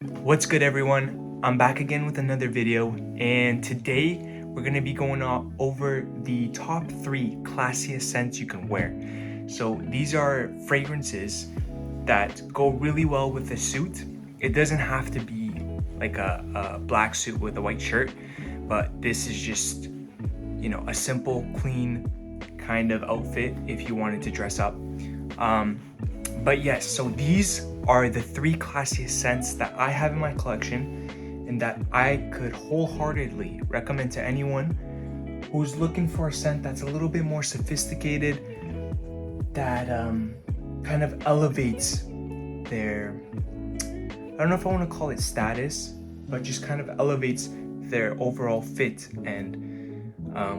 What's good, everyone? I'm back again with another video, and today we're going to be going over the top 3 classiest scents you can wear. So these are fragrances that go really well with a suit. It doesn't have to be like a black suit with a white shirt, but this is just, a simple, clean kind of outfit if you wanted to dress up. But yes, so these are the 3 classiest scents that I have in my collection and that I could wholeheartedly recommend to anyone who's looking for a scent that's a little bit more sophisticated, that kind of elevates their, I don't know if I want to call it status, but just kind of elevates their overall fit and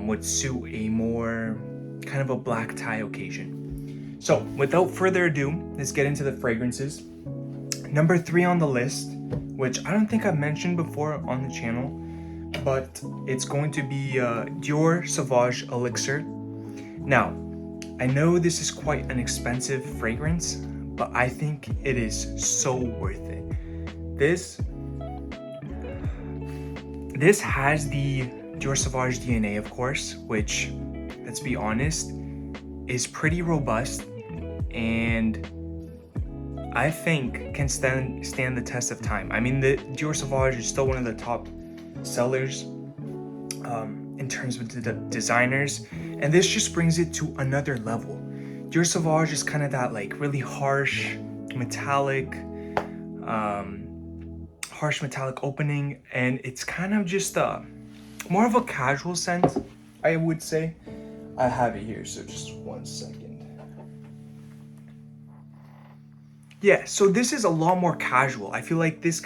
would suit a more kind of a black tie occasion. So without further ado, let's get into the fragrances. Number 3 on the list, which I don't think I've mentioned before on the channel, but it's going to be Dior Sauvage Elixir. Now, I know this is quite an expensive fragrance, but I think it is so worth it. This has the Dior Sauvage DNA, of course, which, let's be honest, is pretty robust and I think can stand the test of time. I mean, the Dior Sauvage is still one of the top sellers in terms of the designers, and this just brings it to another level. Dior Sauvage is kind of that like really harsh metallic opening, and it's kind of just more of a casual scent, I would say. I have it here, so just one second. Yeah, so this is a lot more casual. I feel like this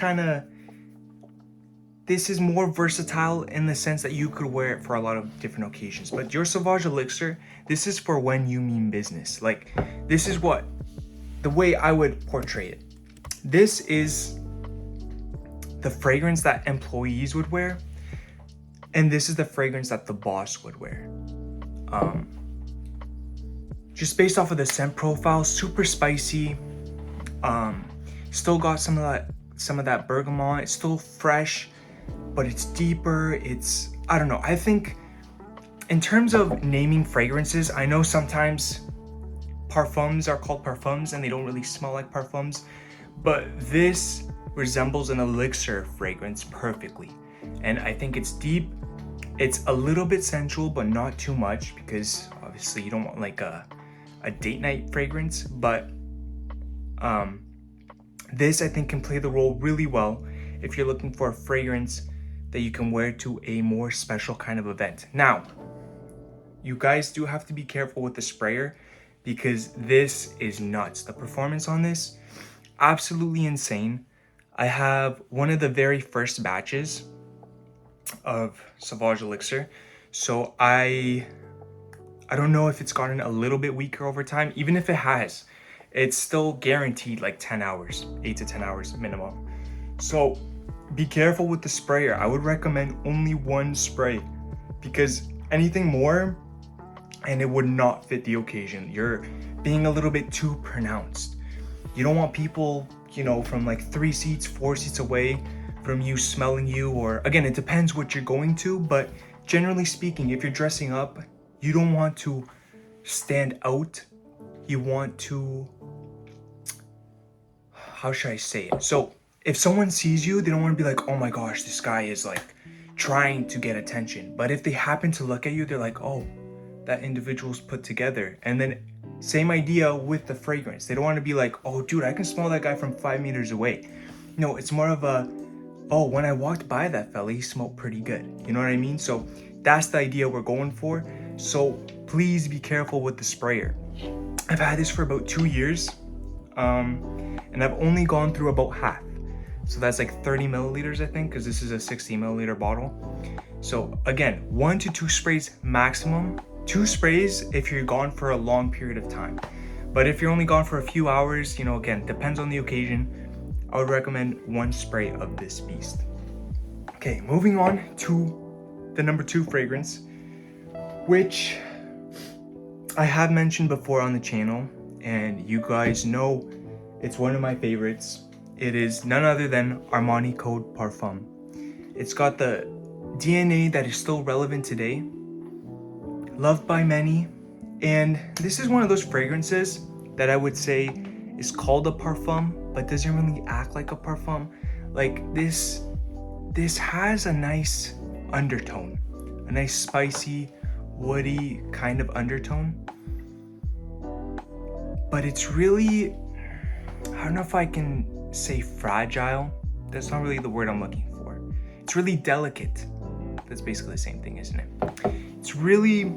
is more versatile in the sense that you could wear it for a lot of different occasions. But Dior Sauvage Elixir, this is for when you mean business. Like, this is the way I would portray it. This is the fragrance that employees would wear, and this is the fragrance that the boss would wear. Just based off of the scent profile, super spicy. Still got some of that bergamot. It's still fresh, but it's deeper. I don't know. I think in terms of naming fragrances, I know sometimes parfums are called parfums and they don't really smell like parfums, but this resembles an elixir fragrance perfectly. And I think it's deep. It's a little bit sensual, but not too much, because obviously you don't want like a date night fragrance, but this I think can play the role really well if you're looking for a fragrance that you can wear to a more special kind of event. Now, you guys do have to be careful with the sprayer, because this is nuts. The performance on this, absolutely insane. I have one of the very first batches of Sauvage Elixir, so I don't know if it's gotten a little bit weaker over time. Even if it has, it's still guaranteed like 10 hours, 8 to 10 hours minimum. So be careful with the sprayer. I would recommend only one spray, because anything more and it would not fit the occasion. You're being a little bit too pronounced. You don't want people, from like 3 seats, 4 seats away from you smelling you, or again, it depends what you're going to, but generally speaking, if you're dressing up, you don't want to stand out. You want to, how should I say it? So if someone sees you, they don't want to be like, oh my gosh, this guy is like trying to get attention. But if they happen to look at you, they're like, oh, that individual's put together. And then same idea with the fragrance. They don't want to be like, oh dude, I can smell that guy from 5 meters away. No, it's more of a, oh, when I walked by that fella, he smelled pretty good. You know what I mean? So that's the idea we're going for. So please be careful with the sprayer. I've had this for about 2 years, and I've only gone through about half. So that's like 30 milliliters, I think, because this is a 60 milliliter bottle. So again, 1 to 2 sprays maximum. 2 sprays if you're gone for a long period of time. But if you're only gone for a few hours, again, depends on the occasion, I would recommend 1 spray of this beast. Okay, moving on to the number 2 fragrance, which I have mentioned before on the channel, and you guys know it's one of my favorites. It is none other than Armani Code Parfum. It's got the DNA that is still relevant today, loved by many, and this is one of those fragrances that I would say is called a parfum, but doesn't really act like a parfum. Like this has a nice undertone, a nice spicy, woody kind of undertone, but it's really, I don't know if I can say fragile. That's not really the word I'm looking for. It's really delicate. That's basically the same thing, isn't it? It's really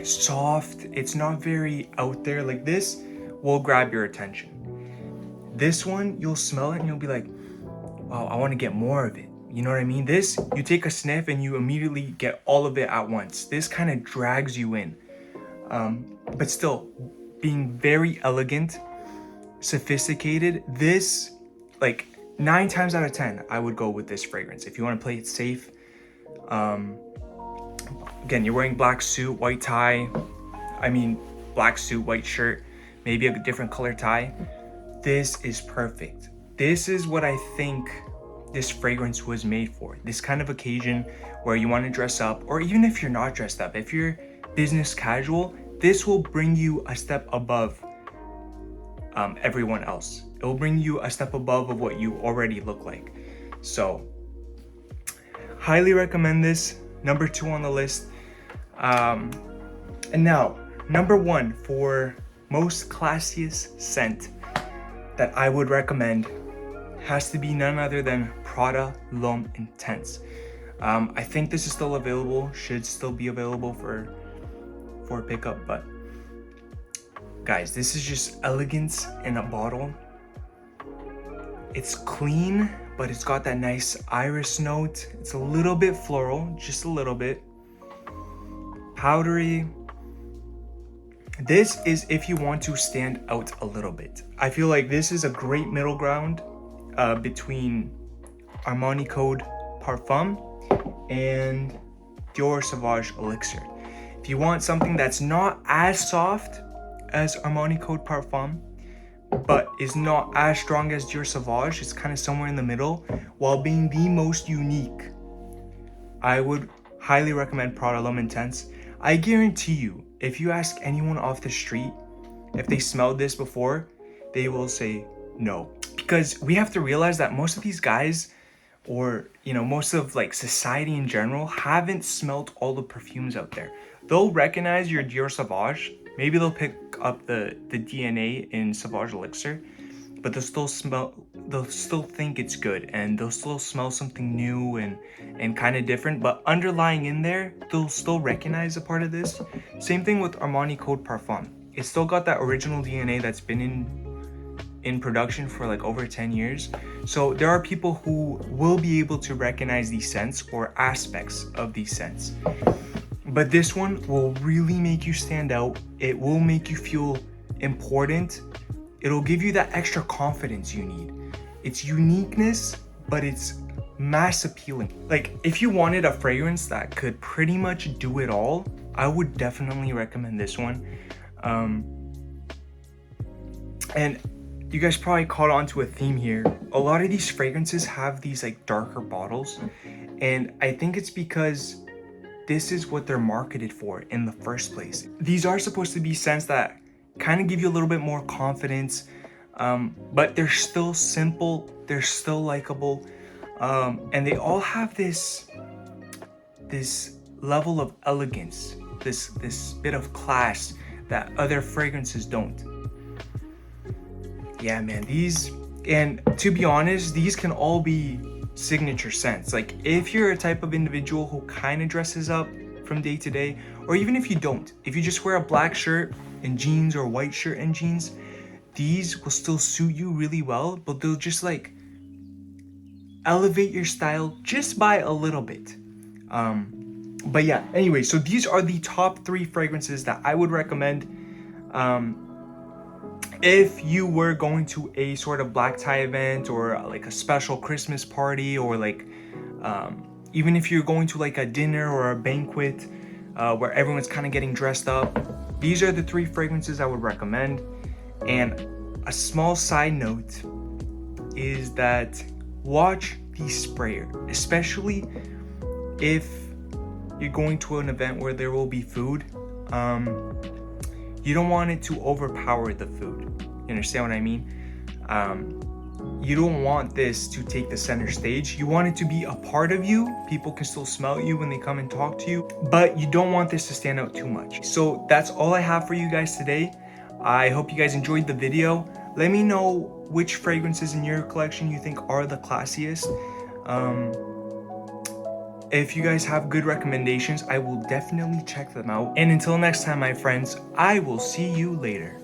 soft. It's not very out there. Like this will grab your attention. This one, you'll smell it and you'll be like, wow, I want to get more of it. You know what I mean? This, you take a sniff and you immediately get all of it at once. This kind of drags you in. But still, being very elegant, sophisticated. This, like 9 times out of 10, I would go with this fragrance. If you want to play it safe, again, you're wearing black suit, white tie. Black suit, white shirt, maybe a different color tie. This is perfect. This is what I think this fragrance was made for. This kind of occasion where you want to dress up, or even if you're not dressed up, if you're business casual, this will bring you a step above everyone else. It will bring you a step above of what you already look like. So, highly recommend this. Number 2 on the list. And now, number 1 for most classiest scent that I would recommend has to be none other than Prada L'Homme Intense. I think this is still available, should still be available for pickup, but guys, this is just elegance in a bottle. It's clean, but it's got that nice iris note. It's a little bit floral, just a little bit. Powdery. This is if you want to stand out a little bit. I feel like this is a great middle ground between Armani Code Parfum and Dior Sauvage Elixir. If you want something that's not as soft as Armani Code Parfum, but is not as strong as Dior Sauvage, it's kind of somewhere in the middle, while being the most unique, I would highly recommend Prada L'Homme Intense. I guarantee you, if you ask anyone off the street if they smelled this before, they will say no. Because we have to realize that most of these guys, or most of like society in general, haven't smelled all the perfumes out there. They'll recognize your Dior Sauvage, maybe they'll pick up the DNA in Sauvage Elixir, but they'll still think it's good, and they'll still smell something new and kind of different, but underlying in there, they'll still recognize a part of this. Same thing with Armani Code Parfum. It's still got that original DNA that's been in production for like over 10 years. So there are people who will be able to recognize these scents or aspects of these scents. But this one will really make you stand out. It will make you feel important. It'll give you that extra confidence you need. It's uniqueness, but it's mass appealing. Like if you wanted a fragrance that could pretty much do it all, I would definitely recommend this one. And you guys probably caught on to a theme here. A lot of these fragrances have these like darker bottles, and I think it's because this is what they're marketed for in the first place. These are supposed to be scents that kind of give you a little bit more confidence, but they're still simple, they're still likable, and they all have this level of elegance, this bit of class that other fragrances don't. Yeah, man, and to be honest, these can all be signature scents. Like if you're a type of individual who kind of dresses up from day to day, or even if you don't, if you just wear a black shirt and jeans or white shirt and jeans, these will still suit you really well, but they'll just like elevate your style just by a little bit. But yeah, anyway, so these are the top 3 fragrances that I would recommend if you were going to a sort of black tie event, or like a special Christmas party, or like even if you're going to like a dinner or a banquet where everyone's kind of getting dressed up. These are the 3 fragrances I would recommend. And a small side note, is that watch the sprayer, especially if you're going to an event where there will be food. You don't want it to overpower the food. You understand what I mean? You don't want this to take the center stage. You want it to be a part of you. People can still smell you when they come and talk to you, but you don't want this to stand out too much. So that's all I have for you guys today. I hope you guys enjoyed the video. Let me know which fragrances in your collection you think are the classiest. If you guys have good recommendations, I will definitely check them out. And until next time, my friends, I will see you later.